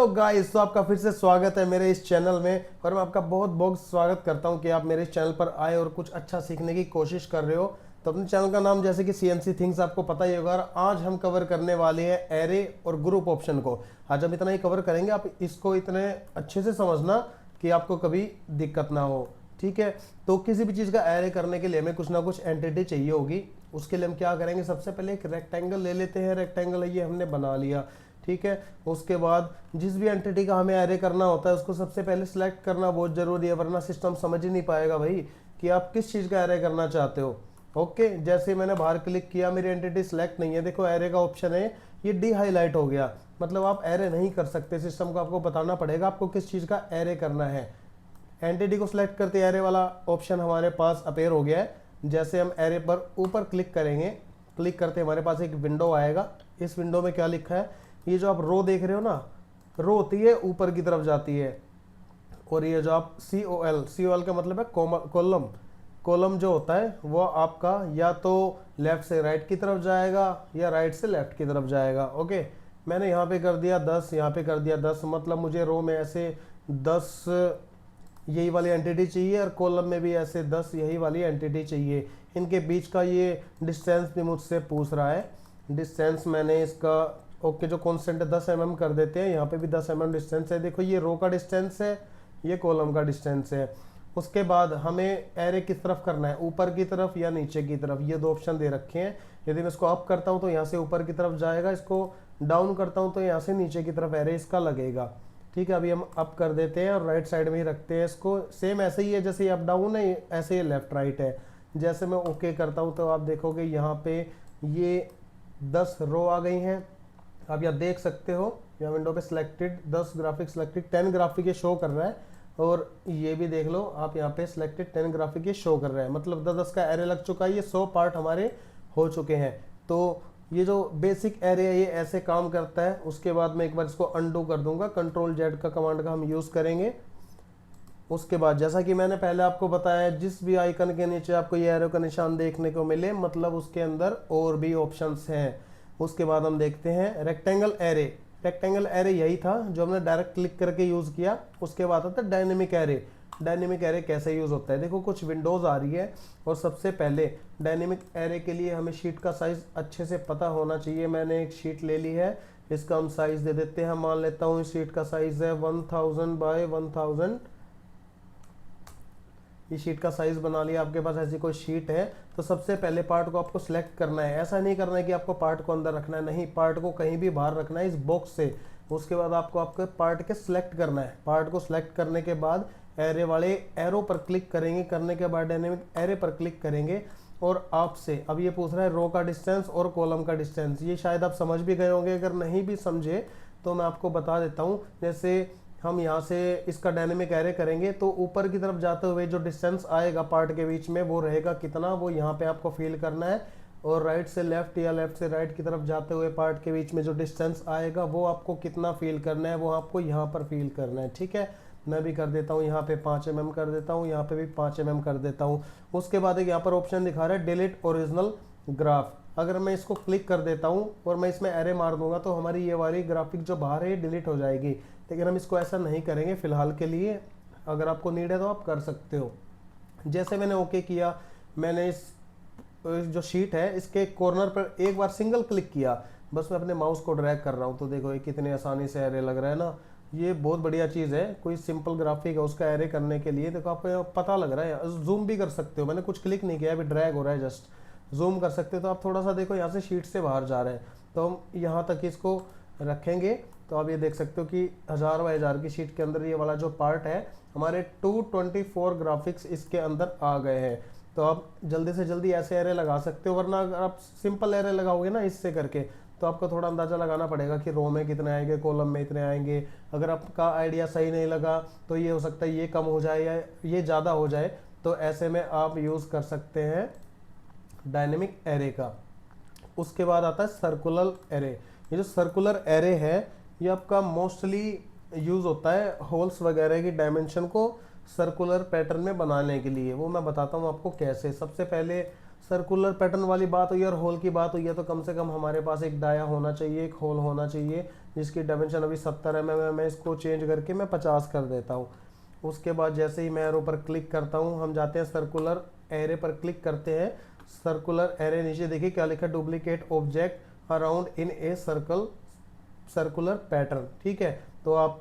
Hello guys, तो आपका फिर से स्वागत है मेरे इस चैनल में। और मैं आपका बहुत बहुत स्वागत करता हूं कि आप मेरे इस चैनल पर आए और कुछ अच्छा सीखने की कोशिश कर रहे हो। तो अपने चैनल का नाम जैसे कि CNC थिंग्स आपको पता ही होगा। और आज हम कवर करने वाले हैं एरे और ग्रुप ऑप्शन को। आज हम इतना ही कवर करेंगे, आप इसको इतने अच्छे से समझना कि आपको कभी दिक्कत ना हो। ठीक है, तो किसी भी चीज़ का एरे करने के लिए हमें कुछ ना कुछ एंटिटी चाहिए होगी। उसके लिए हम क्या करेंगे, सबसे पहले एक रेक्टेंगल ले लेते हैं। रेक्टेंगल ये हमने बना लिया, ठीक है। उसके बाद जिस भी एंटिटी का हमें एरे करना होता है उसको सबसे पहले सिलेक्ट करना बहुत ज़रूरी है, वरना सिस्टम समझ ही नहीं पाएगा भाई कि आप किस चीज़ का एरे करना चाहते हो। ओके, जैसे मैंने बाहर क्लिक किया, मेरी एंटिटी सिलेक्ट नहीं है। देखो एरे का ऑप्शन है, ये डी हाईलाइट हो गया, मतलब आप एरे नहीं कर सकते। सिस्टम को आपको बताना पड़ेगा आपको किस चीज़ का एरे करना है। एंटिटी को सिलेक्ट करते एरे वाला ऑप्शन हमारे पास अपेयर हो गया है। जैसे हम एरे पर ऊपर क्लिक करेंगे, क्लिक करते हमारे पास एक विंडो आएगा। इस विंडो में क्या लिखा है, ये जो आप रो देख रहे हो ना, रो होती है ऊपर की तरफ जाती है। और ये जो आप COL का मतलब है कॉलम। कॉलम जो होता है वो आपका या तो लेफ्ट से राइट की तरफ जाएगा या राइट से लेफ्ट की तरफ जाएगा। ओके, मैंने यहाँ पे कर दिया 10, यहाँ पे कर दिया 10, मतलब मुझे रो में ऐसे 10 यही वाली एंटिटी चाहिए और कॉलम में भी ऐसे 10 यही वाली एंटिटी चाहिए। इनके बीच का ये डिस्टेंस भी मुझसे पूछ रहा है। डिस्टेंस मैंने इसका ओके जो कांस्टेंट है 10 mm कर देते हैं। यहाँ पे भी 10 mm डिस्टेंस है। देखो ये रो का डिस्टेंस है, ये कॉलम का डिस्टेंस है। उसके बाद हमें एरे किस तरफ करना है, ऊपर की तरफ या नीचे की तरफ, ये दो ऑप्शन दे रखे हैं। यदि मैं इसको अप करता हूँ तो यहाँ से ऊपर की तरफ जाएगा, इसको डाउन करता हूँ तो यहाँ से नीचे की तरफ एरे इसका लगेगा। ठीक है, अभी हम अप कर देते हैं और राइट साइड में ही रखते हैं इसको। सेम ऐसे ही है जैसे ये अप डाउन है, ऐसे ये लेफ्ट राइट है। जैसे मैं ओके करता हूँ तो आप देखोगे यहाँ पे ये 10 रो आ गई हैं। आप यहाँ देख सकते हो, यहाँ विंडो पे सिलेक्टेड 10 ग्राफिक सिलेक्टेड 10 ग्राफिक ये शो कर रहा है। और ये भी देख लो आप, यहाँ पे सिलेक्टेड 10 ग्राफिक ये शो कर रहा है, मतलब 10-10 का एरे लग चुका है। ये 100 पार्ट हमारे हो चुके हैं। तो ये जो बेसिक एरे है ये ऐसे काम करता है। उसके बाद मैं एक बार इसको अनडू कर दूंगा, Ctrl+Z का कमांड का हम यूज़ करेंगे। उसके बाद जैसा कि मैंने पहले आपको बताया, जिस भी आइकन के नीचे आपको ये एरो का निशान देखने को मिले, मतलब उसके अंदर और भी ऑप्शंस हैं। उसके बाद हम देखते हैं रेक्टेंगल एरे। रेक्टेंगल एरे यही था जो हमने डायरेक्ट क्लिक करके यूज़ किया। उसके बाद आता है डायनेमिक एरे। डायनेमिक एरे कैसे यूज़ होता है, देखो कुछ विंडोज़ आ रही है और सबसे पहले डायनेमिक एरे के लिए हमें शीट का साइज़ अच्छे से पता होना चाहिए। मैंने एक शीट ले ली है, इसका हम साइज़ दे देते हैं। मान लेता हूँ इस शीट का साइज़ है 1000 बाय 1000। ये शीट का साइज बना लिया। आपके पास ऐसी कोई शीट है तो सबसे पहले पार्ट को आपको सिलेक्ट करना है। ऐसा नहीं करना है कि आपको पार्ट को अंदर रखना है, नहीं, पार्ट को कहीं भी बाहर रखना है इस बॉक्स से। उसके बाद आपको आपके पार्ट के सिलेक्ट करना है। पार्ट को सिलेक्ट करने के बाद एरे वाले एरो पर क्लिक करेंगे, करने के बाद डायनेमिक एरे पर क्लिक करेंगे और आपसे अब ये पूछ रहा है रो का डिस्टेंस और कॉलम का डिस्टेंस। ये शायद आप समझ भी गए होंगे, अगर नहीं भी समझे तो मैं आपको बता देता हूँ। जैसे हम यहाँ से इसका डायनेमिक एरे करेंगे तो ऊपर की तरफ जाते हुए जो डिस्टेंस आएगा पार्ट के बीच में वो रहेगा कितना, वो यहाँ पे आपको फील करना है। और राइट से लेफ्ट या लेफ्ट से राइट की तरफ जाते हुए पार्ट के बीच में जो डिस्टेंस आएगा वो आपको कितना फील करना है, वो आपको यहाँ पर फील करना है। ठीक है, मैं भी कर देता हूँ, यहाँ पे 5 mm कर देता हूँ, यहाँ पे भी 5 mm कर देता हूँ। उसके बाद एक यहाँ पर ऑप्शन दिखा रहा है डिलीट ओरिजिनल ग्राफ। अगर मैं इसको क्लिक कर देता हूँ और मैं इसमें एरे मार दूंगा तो हमारी ये वाली ग्राफिक जो बाहर है ये डिलीट हो जाएगी। लेकिन हम इसको ऐसा नहीं करेंगे फिलहाल के लिए। अगर आपको नीड है तो आप कर सकते हो। जैसे मैंने ओके किया, मैंने इस जो शीट है इसके कॉर्नर पर एक बार सिंगल क्लिक किया, बस मैं अपने माउस को ड्रैग कर रहा हूँ तो देखो ये कितने आसानी से एरे लग रहा है ना। ये बहुत बढ़िया चीज़ है। कोई सिंपल ग्राफिक है उसका एरे करने के लिए देखो आपको पता लग रहा है। जूम भी कर सकते हो, मैंने कुछ क्लिक नहीं किया, अभी ड्रैग हो रहा है, जस्ट जूम कर सकते हो। तो आप थोड़ा सा देखो यहाँ से शीट से बाहर जा रहे हैं तो हम यहाँ तक इसको रखेंगे तो आप ये देख सकते हो कि 1000 बाय 1000 की शीट के अंदर ये वाला जो पार्ट है हमारे 224 ग्राफिक्स इसके अंदर आ गए हैं। तो आप जल्दी से जल्दी ऐसे एरे लगा सकते हो, वरना अगर आप सिंपल एरे लगाओगे ना इससे करके तो आपको थोड़ा अंदाज़ा लगाना पड़ेगा कि रो में कितने आएंगे, कॉलम में इतने आएंगे। अगर आपका आइडिया सही नहीं लगा तो ये हो सकता है ये कम हो जाए या ये ज़्यादा हो जाए। तो ऐसे में आप यूज़ कर सकते हैं डायनेमिक एरे का। उसके बाद आता है सर्कुलर एरे। ये जो सर्कुलर एरे है ये आपका मोस्टली यूज़ होता है होल्स वगैरह की डायमेंशन को सर्कुलर पैटर्न में बनाने के लिए। वो मैं बताता हूँ आपको कैसे। सबसे पहले सर्कुलर पैटर्न वाली बात हुई और होल की बात हुई है तो कम से कम हमारे पास एक डाया होना चाहिए, एक होल होना चाहिए जिसकी डायमेंशन अभी 70 mm है, मैं इसको चेंज करके मैं 50 कर देता हूँ। उसके बाद जैसे ही मैं एरो पर क्लिक करता हूँ, हम जाते हैं सर्कुलर एरे पर क्लिक करते हैं। सर्कुलर एरे नीचे देखिए क्या लिखा है, duplicate object around in a circle circular pattern. ठीक है, तो आप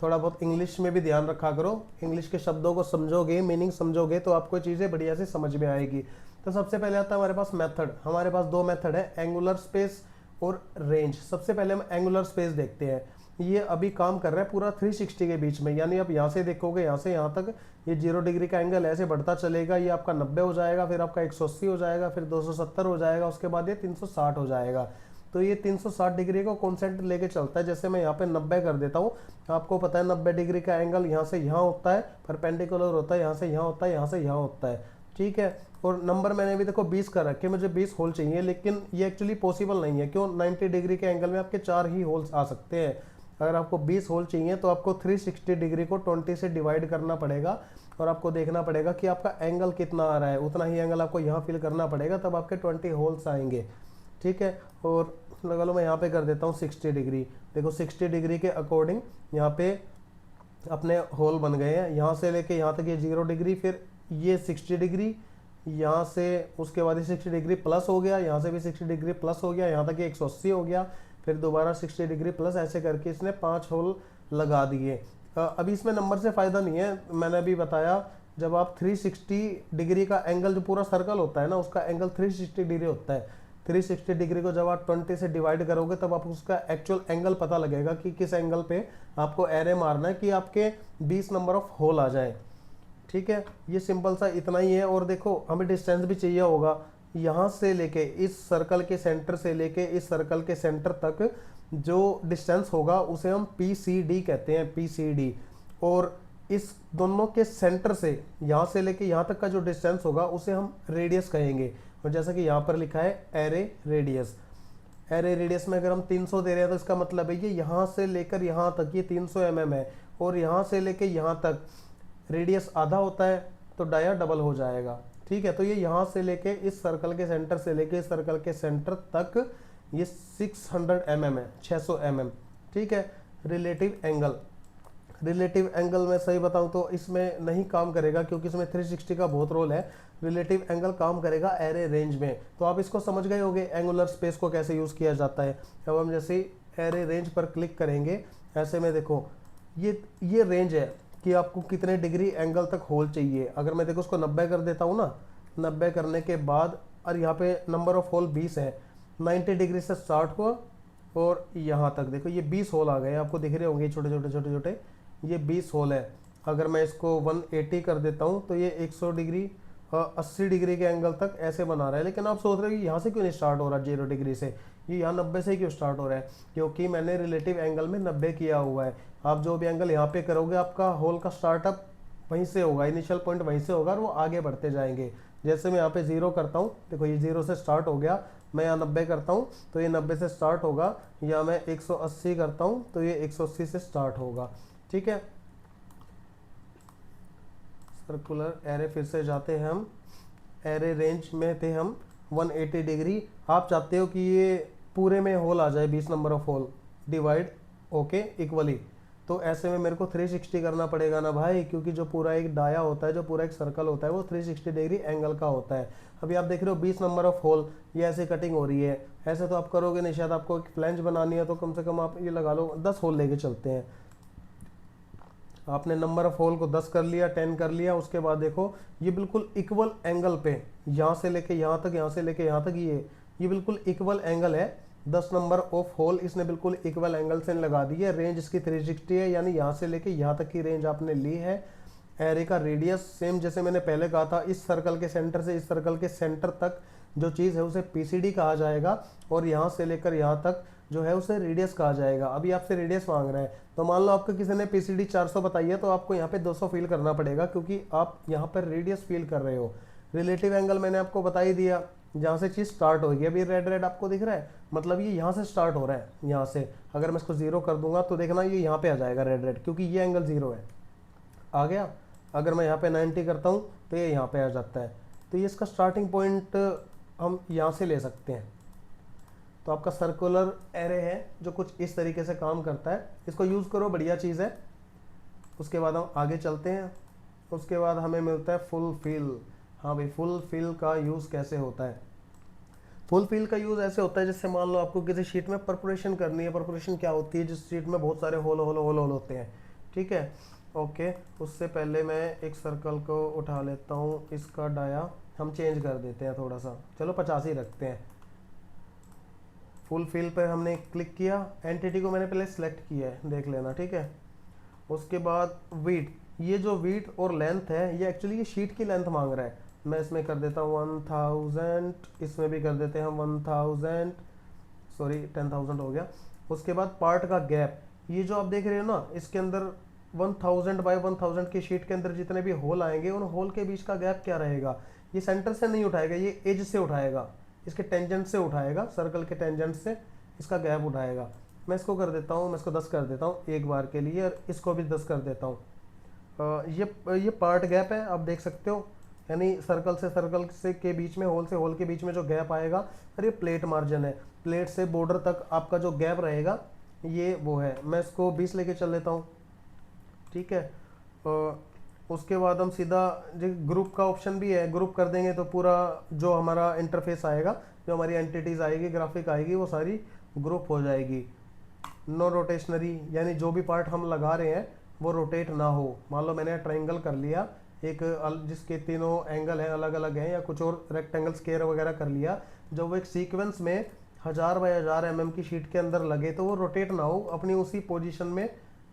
थोड़ा बहुत इंग्लिश में भी ध्यान रखा करो, इंग्लिश के शब्दों को समझोगे, मीनिंग समझोगे तो आपको चीज़ें बढ़िया से समझ में आएगी। तो सबसे पहले आता है हमारे पास मेथड। हमारे पास दो मेथड है, एंगुलर स्पेस और रेंज। सबसे पहले हम एंगुलर स्पेस देखते हैं। ये अभी काम कर रहा है पूरा 360 के बीच में, यानी आप यहाँ से देखोगे यहाँ से यहाँ तक ये 0 डिग्री का एंगल ऐसे बढ़ता चलेगा। ये आपका 90 हो जाएगा, फिर आपका 180 हो जाएगा, फिर 270 हो जाएगा, उसके बाद ये 360 हो जाएगा। तो ये 360 डिग्री को कॉन्सेंट लेके चलता है। जैसे मैं यहाँ पे 90 कर देता हूँ, आपको पता है 90 डिग्री का एंगल यहाँ से यहाँ होता है, परपेंडिकुलर होता है, यहाँ से यहाँ होता है, यहाँ से यहाँ होता है। ठीक है, और नंबर मैंने भी देखो 20 कर रखे, मुझे 20 होल चाहिए, लेकिन ये एक्चुअली पॉसिबल नहीं है। क्यों? 90 डिग्री के एंगल में आपके 4 ही होल्स आ सकते हैं। अगर आपको 20 होल चाहिए तो आपको 360 डिग्री को 20 से डिवाइड करना पड़ेगा, और आपको देखना पड़ेगा कि आपका एंगल कितना आ रहा है, उतना ही एंगल आपको यहाँ फिल करना पड़ेगा, तब आपके 20 होल्स आएंगे। ठीक है, और लगा लो मैं यहाँ पे कर देता हूँ 60 डिग्री। देखो 60 डिग्री के अकॉर्डिंग यहाँ पे अपने होल बन गए हैं। यहाँ से लेके यहाँ तक ये 0 डिग्री, फिर ये 60 डिग्री, यहाँ से उसके बाद ये 60 डिग्री प्लस हो गया, यहाँ से भी 60 डिग्री प्लस हो गया, यहाँ तक ये 180 हो गया, फिर दोबारा 60 डिग्री प्लस, ऐसे करके इसने 5 होल लगा दिए। अभी इसमें नंबर से फ़ायदा नहीं है, मैंने अभी बताया जब आप 360 डिग्री का एंगल, जो पूरा सर्कल होता है ना उसका एंगल 360 डिग्री होता है। 360 डिग्री को जब आप 20 से डिवाइड करोगे तब आपको उसका एक्चुअल एंगल पता लगेगा कि किस एंगल पे आपको एरे मारना है कि आपके 20 नंबर ऑफ होल आ जाए। ठीक है, ये सिंपल सा इतना ही है। और देखो हमें डिस्टेंस भी चाहिए होगा, यहाँ से लेके इस सर्कल के सेंटर से लेके इस सर्कल के सेंटर तक जो डिस्टेंस होगा उसे हम PCD कहते हैं, PCD। और इस दोनों के सेंटर से यहाँ से लेके यहाँ तक का जो डिस्टेंस होगा उसे हम रेडियस कहेंगे। और जैसा कि यहाँ पर लिखा है एरे रेडियस, एरे रेडियस में अगर हम 300 दे रहे हैं तो इसका मतलब है ये यहाँ से लेकर यहाँ तक ये 300 mm है, और यहाँ से लेके यहाँ तक रेडियस आधा होता है, तो डाया डबल हो जाएगा। ठीक है, तो ये यहाँ से लेके इस सर्कल के सेंटर से लेके इस सर्कल के सेंटर तक ये 600 mm है, 600 mm। ठीक है, रिलेटिव एंगल, रिलेटिव एंगल में सही बताऊं तो इसमें नहीं काम करेगा, क्योंकि इसमें 360 का बहुत रोल है। रिलेटिव एंगल काम करेगा एरे रेंज में। तो आप इसको समझ गए होंगे एंगुलर स्पेस को कैसे यूज़ किया जाता है। अब हम जैसे एरे रेंज पर क्लिक करेंगे, ऐसे में देखो ये रेंज है कि आपको कितने डिग्री एंगल तक होल चाहिए। अगर मैं देखो उसको 90 कर देता हूँ ना, 90 करने के बाद, और यहाँ पे नंबर ऑफ होल 20 है, 90 डिग्री से स्टार्ट हुआ और यहाँ तक देखो ये 20 होल आ गए, आपको दिख रहे होंगे छोटे छोटे छोटे छोटे, ये 20 होल है। अगर मैं इसको 180 कर देता हूँ तो ये 100 डिग्री 80 डिग्री के एंगल तक ऐसे बना रहा है। लेकिन आप सोच रहे हो कि यहाँ से क्यों नहीं स्टार्ट हो रहा 0 डिग्री से, ये यहाँ 90 से क्यों स्टार्ट हो रहा है? क्योंकि मैंने रिलेटिव एंगल में 90 किया हुआ है। आप जो भी एंगल यहाँ पे करोगे आपका होल का स्टार्टअप वहीं से होगा, इनिशियल पॉइंट वहीं से होगा और वो आगे बढ़ते जाएंगे। जैसे मैं यहाँ पे 0 करता हूँ, देखो ये 0 से स्टार्ट हो गया, मैं यहाँ 90 करता हूँ तो ये 90 से स्टार्ट होगा, या मैं 180 करता हूँ तो ये 180 से स्टार्ट होगा। ठीक है, सर्कुलर एरे फिर से जाते हैं हम, एरे रेंज में थे हम 180 डिग्री। आप चाहते हो कि ये पूरे में होल आ जाए, 20 number of whole divide okay equally, तो ऐसे में मेरे को 360 करना पड़ेगा ना भाई, क्योंकि जो पूरा एक डाया होता है, जो पूरा एक सर्कल होता है वो 360 डिग्री एंगल का होता है। अभी आप देख रहे हो 20 नंबर ऑफ होल, ये ऐसे कटिंग हो रही है, ऐसे तो आप करोगे नहीं। शायद आपको एक फ्लैंज बनानी है तो कम से कम आप ये लगा लो 10 होल लेके चलते हैं। आपने नंबर ऑफ होल को 10 कर लिया, 10 कर लिया, उसके बाद देखो ये बिल्कुल इक्वल एंगल पे, यहाँ से लेके यहाँ तक, यहाँ से लेके यहाँ तक, ये बिल्कुल इक्वल एंगल है। 10 नंबर ऑफ होल इसने बिल्कुल इक्वल एंगल से लगा दी है। रेंज इसकी 360 है, यानी यहाँ से लेके यहाँ तक की रेंज आपने ली है। एरे का रेडियस सेम जैसे मैंने पहले कहा था, इस सर्कल के सेंटर से इस सर्कल के सेंटर तक जो चीज़ है उसे PCD कहा जाएगा, और यहाँ से लेकर यहाँ तक जो है उसे रेडियस कहा जाएगा। अभी आपसे रेडियस मांग रहा है, तो मान लो आपको किसी ने PCD 400 बताई है, तो आपको यहाँ पे 200 फील करना पड़ेगा, क्योंकि आप यहाँ पर रेडियस फील कर रहे हो। रिलेटिव एंगल मैंने आपको बता ही दिया, जहाँ से चीज़ स्टार्ट होगी। अभी रेड रेड आपको दिख रहा है, मतलब ये यहाँ से स्टार्ट हो रहा है, यहाँ से। अगर मैं इसको 0 कर दूंगा तो देखना ये यहाँ पे आ जाएगा रेड रेड, क्योंकि ये एंगल 0 है, आ गया। अगर मैं यहाँ पे 90 करता हूँ तो ये यहाँ पे आ जाता है। तो ये इसका स्टार्टिंग पॉइंट हम यहाँ से ले सकते हैं। तो आपका सर्कुलर एरे है जो कुछ इस तरीके से काम करता है, इसको यूज़ करो, बढ़िया चीज़ है। उसके बाद हम आगे चलते हैं। उसके बाद हमें मिलता है फुल फिल। हाँ भाई, फुल फिल का यूज़ कैसे होता है? फुल फिल का यूज़ ऐसे होता है जैसे मान लो आपको किसी शीट में परफोरेशन करनी है। परफोरेशन क्या होती है? जिस शीट में बहुत सारे होल होल होल होल होते हैं, ठीक है। ओके, उससे पहले मैं एक सर्कल को उठा लेता हूँ, इसका डाया हम चेंज कर देते हैं थोड़ा सा, चलो 50 ही रखते हैं। फुल फिल पर हमने क्लिक किया, एंटिटी को मैंने पहले सेलेक्ट किया है, देख लेना, ठीक है। उसके बाद वीट, ये जो वीट और लेंथ है ये एक्चुअली ये शीट की लेंथ मांग रहा है। मैं इसमें कर देता हूँ 1000, इसमें भी कर देते हैं हम 1000, सॉरी 10,000 हो गया। उसके बाद पार्ट का गैप, ये जो आप देख रहे हो ना, इसके अंदर 1000 बाय 1000 की शीट के अंदर जितने भी होल आएंगे उन होल के बीच का गैप क्या रहेगा? ये सेंटर से नहीं उठाएगा, ये एज से उठाएगा, इसके टेंजेंट से उठाएगा, सर्कल के टेंजेंट से इसका गैप उठाएगा। मैं इसको कर देता हूँ, मैं इसको 10 कर देता हूँ एक बार के लिए, और इसको भी 10 कर देता हूँ। ये पार्ट गैप है, आप देख सकते हो, यानी सर्कल से के बीच में, होल से होल के बीच में जो गैप आएगा, और ये प्लेट मार्जिन है, प्लेट से बॉर्डर तक आपका जो गैप रहेगा ये वो है। मैं इसको 20 लेके चल लेता हूँ, ठीक है। उसके बाद हम सीधा जो ग्रुप का ऑप्शन भी है, ग्रुप कर देंगे तो पूरा जो हमारा इंटरफेस आएगा, जो हमारी एंटिटीज आएगी, ग्राफिक आएगी, वो सारी ग्रुप हो जाएगी। नो रोटेशनरी, यानी जो भी पार्ट हम लगा रहे हैं वो रोटेट ना हो। मान लो मैंने ट्रायंगल कर लिया एक, जिसके तीनों एंगल हैं अलग अलग हैं, या कुछ और रेक्टेंगल स्क्वायर वगैरह कर लिया, जब वो एक सीक्वेंस में 1000 बाय 1000 mm की शीट के अंदर लगे तो वो रोटेट ना हो, अपनी उसी पोजीशन में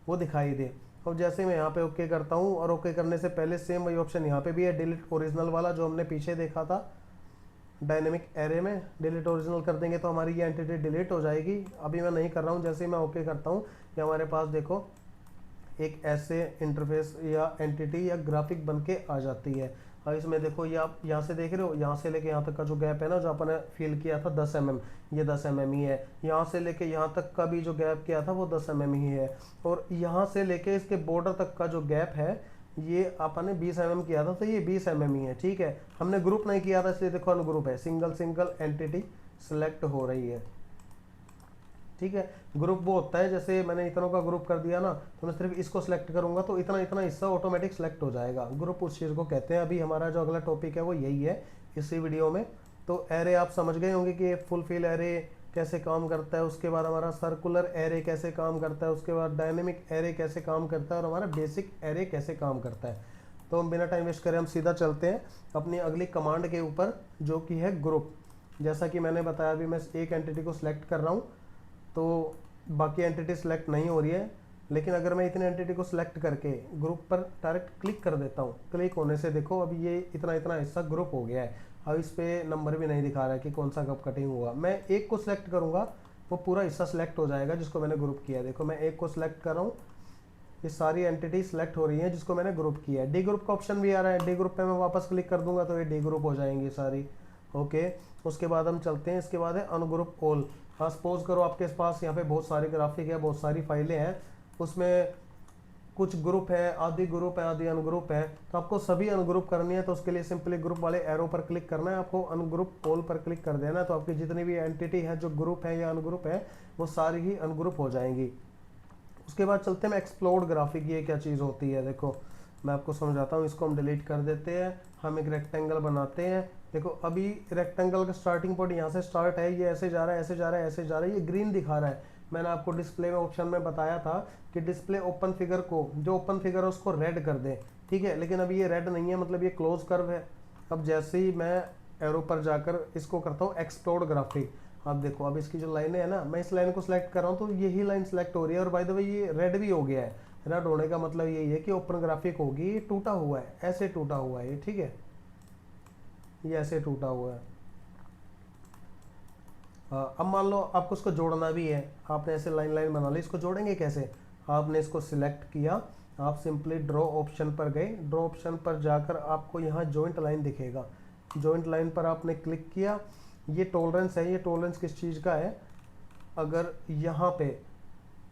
वो दिखाई दे। अब जैसे मैं यहाँ पे ओके करता हूँ, और ओके करने से पहले सेम वही ऑप्शन यहाँ पे भी है, डिलीट ओरिजिनल वाला जो हमने पीछे देखा था डायनेमिक एरे में। डिलीट ओरिजिनल कर देंगे तो हमारी ये एंटिटी डिलीट हो जाएगी। अभी मैं नहीं कर रहा हूँ, जैसे ही मैं ओके करता हूँ ये हमारे पास देखो एक ऐसे इंटरफेस या एंटिटी या ग्राफिक बन के आ जाती है। और इसमें देखो, ये आप यहाँ से देख रहे हो, यहाँ से लेके यहाँ तक का जो गैप है ना, जो अपन फील किया था 10 mm, ये 10 mm ही है। यहाँ से लेके यहाँ तक का भी जो गैप किया था वो 10 mm ही है। और यहाँ से लेके इसके बॉर्डर तक का जो गैप है ये अपन ने 20 mm किया था, तो ये 20 mm ही है, ठीक है। हमने ग्रुप नहीं किया था इसलिए देखो अनग्रुप है, सिंगल सिंगल एंटिटी सिलेक्ट हो रही है, ठीक है। ग्रुप वो होता है जैसे मैंने इतनों का ग्रुप कर दिया ना, तो मैं सिर्फ इसको सिलेक्ट करूंगा तो इतना इतना हिस्सा ऑटोमेटिक सिलेक्ट हो जाएगा। ग्रुप उस चीज़ को कहते हैं। अभी हमारा जो अगला टॉपिक है वो यही है इसी वीडियो में। तो एरे आप समझ गए होंगे कि फुल फिल एरे कैसे काम करता है, उसके बाद हमारा सर्कुलर एरे कैसे काम करता है, उसके बाद डायनेमिक एरे कैसे काम करता है, और हमारा बेसिक एरे कैसे काम करता है। तो हम बिना टाइम वेस्ट करें हम सीधा चलते हैं अपनी अगली कमांड के ऊपर, जो कि है ग्रुप। जैसा कि मैंने बताया, अभी मैं एक एंटिटी को सिलेक्ट कर रहा हूँ तो बाकी एंटिटी सेलेक्ट नहीं हो रही है, लेकिन अगर मैं इतने एंटिटी को सिलेक्ट करके ग्रुप पर डायरेक्ट क्लिक कर देता हूँ, क्लिक होने से देखो अभी ये इतना इतना हिस्सा ग्रुप हो गया है। अब इस पर नंबर भी नहीं दिखा रहा है कि कौन सा कब कटिंग हुआ। मैं एक को सिलेक्ट करूँगा वो पूरा हिस्सा सिलेक्ट हो जाएगा जिसको मैंने ग्रुप किया है। देखो मैं एक को सिलेक्ट कर रहा हूँ, ये सारी एंटिटी सिलेक्ट हो रही है जिसको मैंने ग्रुप किया है। डी ग्रुप का ऑप्शन भी आ रहा है, डी ग्रुप पे मैं वापस क्लिक कर दूंगा तो ये डी ग्रुप हो जाएंगी सारी, ओके। उसके बाद हम चलते हैं, इसके बाद है अनग्रुप ऑल। हाँ, सपोज करो आपके पास यहाँ पे बहुत सारे ग्राफिक है, बहुत सारी फाइलें हैं, उसमें कुछ ग्रुप है, आधी ग्रुप है, आधी अनग्रुप है, तो आपको सभी अनग्रुप करनी है। तो उसके लिए सिंपली ग्रुप वाले एरो पर क्लिक करना है, आपको अनग्रुप ऑल पर क्लिक कर देना है, तो आपकी जितनी भी एंटिटी है जो ग्रुप है या अनग्रुप है वो सारी ही अनग्रुप हो जाएंगी। उसके बाद चलते हैं एक्सप्लोर्ड ग्राफिक। ये क्या चीज़ होती है देखो मैं आपको समझाता हूँ। इसको हम डिलीट कर देते हैं, हम एक रेक्टेंगल बनाते हैं। देखो अभी रेक्टेंगल का स्टार्टिंग पॉइंट यहाँ से स्टार्ट है, ये ऐसे जा रहा है, ऐसे जा रहा है, ऐसे जा रहा है, ये ग्रीन दिखा रहा है। मैंने आपको डिस्प्ले में ऑप्शन में बताया था कि डिस्प्ले ओपन फिगर को, जो ओपन फिगर है उसको रेड कर दे, ठीक है। लेकिन अभी ये रेड नहीं है, मतलब ये क्लोज कर्व है। अब जैसे ही मैं एरो पर जाकर इसको करता हूँ एक्सप्लोर्ड ग्राफिक, अब देखो अब इसकी जो लाइनें है ना, मैं इस लाइन को सिलेक्ट कर रहा हूँ तो यही लाइन सिलेक्ट हो रही है। और बाय द वे ये रेड भी हो गया है। रेड होने का मतलब यही है कि ओपन ग्राफिक होगी, टूटा हुआ है, ऐसे टूटा हुआ है ये, ठीक है, ये ऐसे टूटा हुआ है। अब मान लो आपको इसको जोड़ना भी है, आपने ऐसे लाइन लाइन बना ली, इसको जोड़ेंगे कैसे? आपने इसको सिलेक्ट किया, आप सिंपली ड्रॉ ऑप्शन पर गए, ड्रॉ ऑप्शन पर जाकर आपको यहाँ जॉइंट लाइन दिखेगा, जॉइंट लाइन पर आपने क्लिक किया। ये टॉलरेंस है, ये टॉलरेंस किस चीज़ का है? अगर यहाँ पे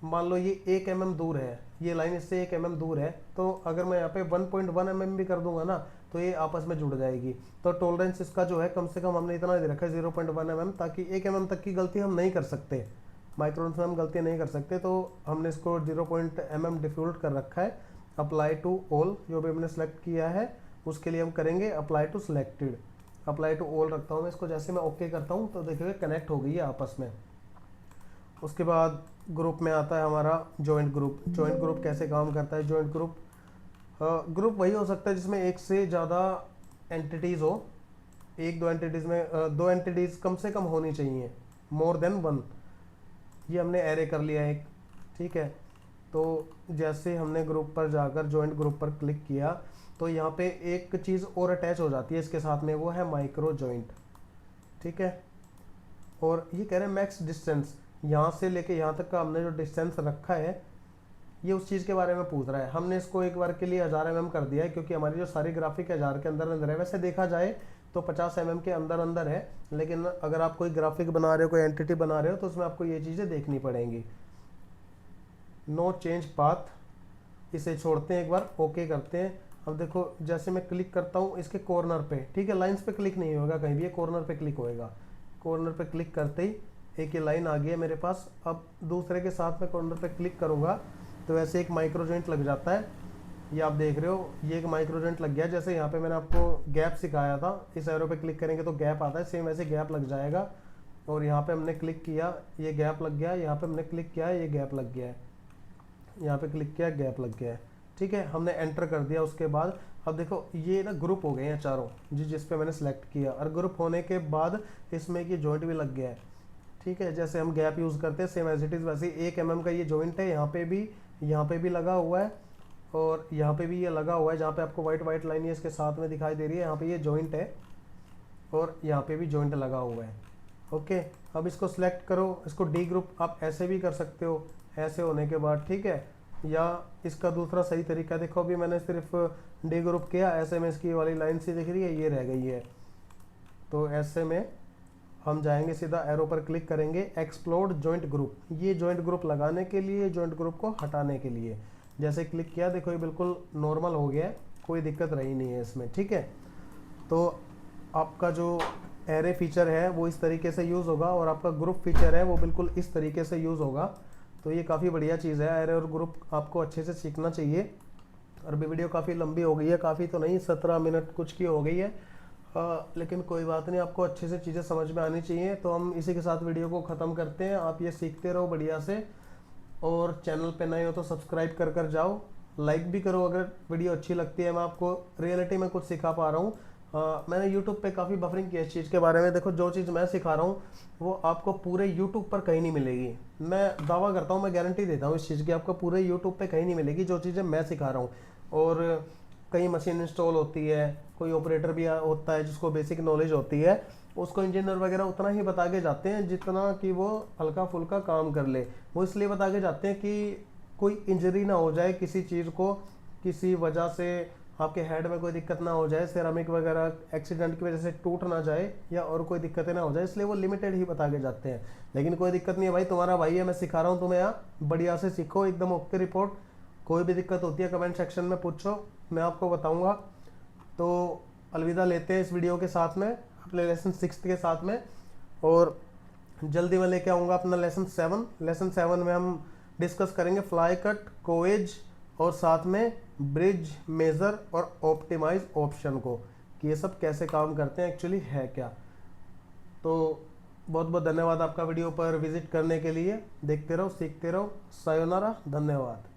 मान लो ये 1 mm दूर है, ये लाइन इससे 1 mm दूर है, तो अगर मैं यहाँ पे 1.1 mm भी कर दूंगा ना तो ये आपस में जुड़ जाएगी। तो टॉलरेंस इसका जो है कम से कम हमने इतना दे रखा है 0.1 mm, ताकि 1 mm तक की गलती हम नहीं कर सकते, माइक्रोन्स में हम गलती नहीं कर सकते। तो हमने इसको 0.mm डिफॉल्ट कर रखा है। अप्लाई टू ऑल, जो भी हमने सेलेक्ट किया है उसके लिए हम करेंगे apply to selected. Apply to all रखता हूँ मैं इसको। जैसे मैं ओके करता हूँ तो देखिए कनेक्ट हो गई है आपस में। उसके बाद ग्रुप में आता है हमारा जॉइंट ग्रुप। जॉइंट ग्रुप कैसे काम करता है? जॉइंट ग्रुप ग्रुप वही हो सकता है जिसमें एक से ज़्यादा एंटिटीज़ हो। एक दो एंटिटीज़ में दो एंटिटीज़ कम से कम होनी चाहिए, मोर देन वन। ये हमने एरे कर लिया एक, ठीक है। तो जैसे हमने ग्रुप पर जाकर जॉइंट ग्रुप पर क्लिक किया तो यहाँ पे एक चीज़ और अटैच हो जाती है इसके साथ में, वो है माइक्रो जॉइंट, ठीक है। और ये कह रहे हैं मैक्स डिस्टेंस, यहाँ से लेके यहाँ तक का हमने जो डिस्टेंस रखा है ये उस चीज़ के बारे में पूछ रहा है। हमने इसको एक बार के लिए 1000 mm कर दिया है, क्योंकि हमारी जो सारी ग्राफिक 1000 के अंदर अंदर है। वैसे देखा जाए तो 50 mm के अंदर अंदर है, लेकिन अगर आप कोई ग्राफिक बना रहे हो, कोई एंटिटी बना रहे हो, तो उसमें आपको ये चीज़ें देखनी पड़ेंगी। नो चेंज पाथ, इसे छोड़ते हैं, एक बार ओके करते हैं। अब देखो जैसे मैं क्लिक करता हूँ इसके कॉर्नर पे, ठीक है, लाइंस पे क्लिक नहीं होगा कहीं भी, ये कॉर्नर पे क्लिक होएगा। कॉर्नर पे क्लिक करते ही एक ये लाइन आ गई है मेरे पास। अब दूसरे के साथ में कॉर्नर पे क्लिक करूँगा तो ऐसे एक माइक्रो जॉइंट लग जाता है। ये आप देख रहे हो, ये एक माइक्रो जॉइंट लग गया। जैसे यहाँ पे मैंने आपको गैप सिखाया था, इस एरो पे क्लिक करेंगे तो गैप आता है, सेम वैसे गैप लग जाएगा। और यहाँ पे हमने क्लिक किया, ये गैप लग गया। यहाँ पे हमने क्लिक किया, ये गैप लग गया है। यहाँ पे क्लिक किया, गैप लग गया है, ठीक है। हमने एंटर कर दिया। उसके बाद अब देखो ये ना ग्रुप हो गए हैं चारों, जिस पे मैंने सेलेक्ट किया। और ग्रुप होने के बाद इसमें ये जॉइंट भी लग गया है, ठीक है। जैसे हम गैप यूज़ करते हैं सेम एज इट इज़ वैसे 1 mm का ये जॉइंट है। यहाँ पे भी लगा हुआ है और यहाँ पे भी ये लगा हुआ है। जहाँ पे आपको वाइट लाइन ये इसके साथ में दिखाई दे रही है, यहाँ पे ये जॉइंट है और यहाँ पे भी जॉइंट लगा हुआ है, ओके। अब इसको सिलेक्ट करो, इसको डी ग्रुप आप ऐसे भी कर सकते हो, ऐसे होने के बाद, ठीक है। या इसका दूसरा सही तरीका देखो, अभी मैंने सिर्फ डी ग्रुप किया, ऐसे में इसकी वाली लाइन सी दिख रही है, ये रह गई है। तो ऐसे में हम जाएंगे, सीधा एरो पर क्लिक करेंगे, एक्सप्लोर जॉइंट ग्रुप। ये जॉइंट ग्रुप लगाने के लिए, जॉइंट ग्रुप को हटाने के लिए। जैसे क्लिक किया देखो ये बिल्कुल नॉर्मल हो गया है, कोई दिक्कत रही नहीं है इसमें, ठीक है। तो आपका जो एरे फीचर है वो इस तरीके से यूज़ होगा और आपका ग्रुप फीचर है वो बिल्कुल इस तरीके से यूज़ होगा। तो ये काफ़ी बढ़िया चीज़ है, एरे और ग्रुप आपको अच्छे से सीखना चाहिए। और भी वीडियो काफ़ी लंबी हो गई है, काफ़ी तो नहीं, 17 मिनट कुछ की हो गई है, लेकिन कोई बात नहीं, आपको अच्छे से चीज़ें समझ में आनी चाहिए। तो हम इसी के साथ वीडियो को ख़त्म करते हैं। आप ये सीखते रहो बढ़िया से, और चैनल पे नए हो तो सब्सक्राइब कर जाओ, लाइक भी करो अगर वीडियो अच्छी लगती है। मैं आपको रियलिटी में कुछ सिखा पा रहा हूँ। मैंने यूट्यूब पे काफ़ी बफरिंग किया इस चीज़ के बारे में। देखो जो चीज़ मैं सिखा रहा हूँ वो आपको पूरे यूट्यूब पर कहीं नहीं मिलेगी। मैं दावा करता हूँ, मैं गारंटी देता हूँ इस चीज़ की, आपको पूरे यूट्यूब पे कहीं नहीं मिलेगी जो चीज़ें मैं सिखा रहा हूँ। और कई मशीन इंस्टॉल होती है, कोई ऑपरेटर भी होता है जिसको बेसिक नॉलेज होती है, उसको इंजीनियर वगैरह उतना ही बता के जाते हैं जितना कि वो हल्का फुल्का काम कर ले। वो इसलिए बता के जाते हैं कि कोई इंजरी ना हो जाए किसी चीज़ को, किसी वजह से आपके हेड में कोई दिक्कत ना हो जाए, सेरामिक वगैरह एक्सीडेंट की वजह से टूट ना जाए या और कोई दिक्कतें ना हो जाए, इसलिए वो लिमिटेड ही बता के जाते हैं। लेकिन कोई दिक्कत नहीं है भाई, तुम्हारा भाई है, मैं सिखा रहा हूँ तुम्हें, यहाँ बढ़िया से सीखो, एकदम ओके रिपोर्ट। कोई भी दिक्कत होती है कमेंट सेक्शन में पूछो, मैं आपको बताऊँगा। तो अलविदा लेते हैं इस वीडियो के साथ में, अपने लेसन 6 के साथ में। और जल्दी मैं लेके आऊँगा अपना लेसन 7। लेसन 7 में हम डिस्कस करेंगे फ्लाई कट, कोएज और साथ में ब्रिज, मेजर और ऑप्टिमाइज ऑप्शन को, कि ये सब कैसे काम करते हैं, एक्चुअली है क्या। तो बहुत बहुत धन्यवाद आपका वीडियो पर विजिट करने के लिए। देखते रहो, सीखते रहो। सायोनारा, धन्यवाद।